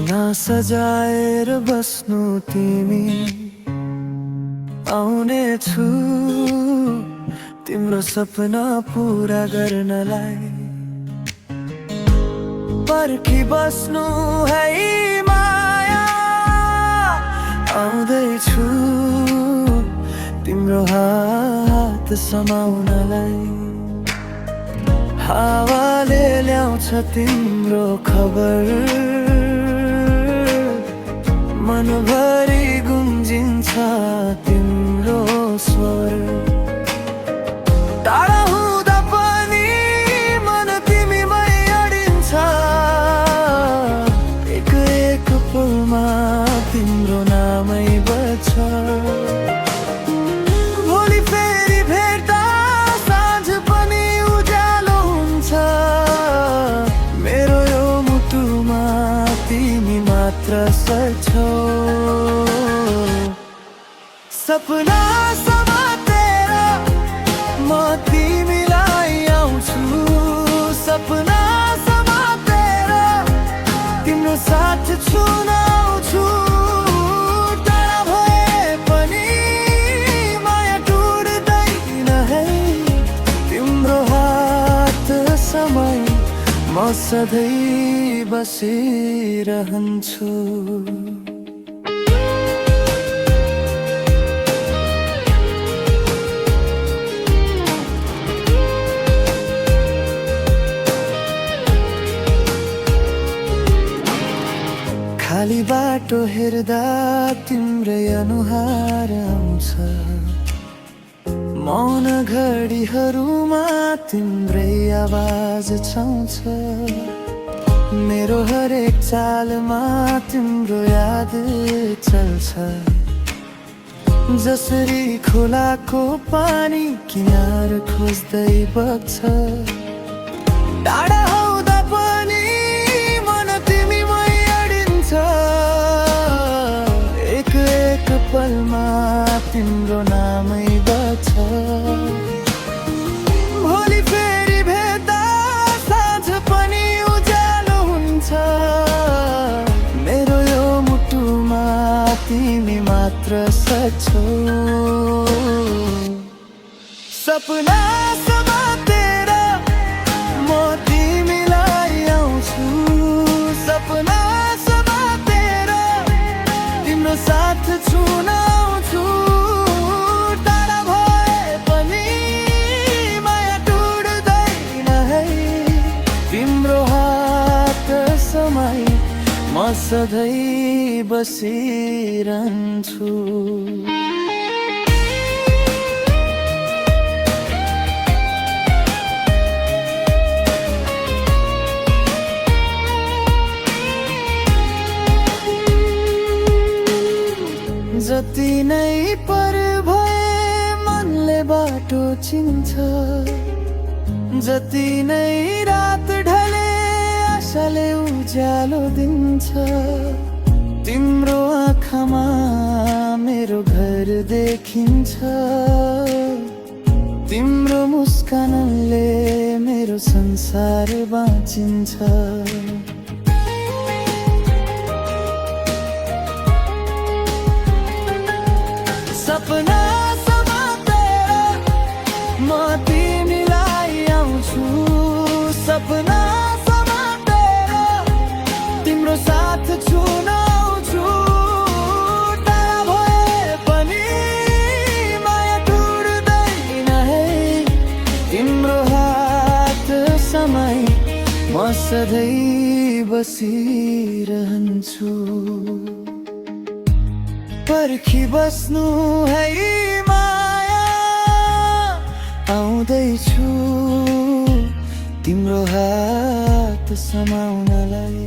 सपना सजाएर बस्नु तिमी आउने छु तिम्रो सपना पूरा गर्नलाई पर्खी बस्नु है माया आउँदैछु तिम्रो हात समाउनलाई हावाले ल्याउँछ तिम्रो खबर मनभरि गुन्जिन्छ तिम्रो स्वर टाढा हुँदा पनि मन तिमीमै अडिन्छ एक एक पलमा तिम्रो नामै बज्छ भोलि फेरि भेट्दा साँझ पनि उज्यालो हुन्छ मेरो यो मुटुमा तिमी मात्र छौ सपना समातेर म तिमीलाई आउँछु सपना समातेर तिम्रो साथ छुन आउँछु टाढा भए पनि माया टुट्दैन है तिम्रो हात समय म सधैँ बसिरहन्छु खाली बाटो हेर्दा तिम्रै अनुहार आउँछ मौन घडीहरूमा तिम्रै आवाज छाउँछ मेरो हरेक चालमा तिम्रो याद चल्छ जसरी खोलाको पानी किनार खोज्दै बग्छ टाढा हुँदा पनि मन तिमीमै अडिन्छ एक एक पलमा तिम्रो नामै बज्छ भोलि फेरि भेट्दा साँझ पनि उज्यालो हुन्छ मेरो यो मुटुमा तिमी मात्र छौ सपना समातेर म तिमीलाई आउँछु सपना समातेर तिम्रो साथ छुन आउँछु टाढा भए पनि माया टुट्दैन है तिम्रो हात समय म सधैँ बसिरहन्छु जति नै पर भए मनले बाटो चिन्छ जति नै रात ढले आशाले उज्यालो दिन्छ तिम्रो आँखामा मेरो घर देखिन्छ तिम्रो मुस्कानले मेरो संसार बाँचिन्छ सपना समातेर म तिमीलाई आउँछु सपना समातेर तिम्रो साथ छुन आउँछु टाढा भए पनि माया टुट्दैन है तिम्रो हात समय म सधैँ बसिरहन्छु पर्खी बस्नु है माया आउँदैछु तिम्रो हात समाउनलाई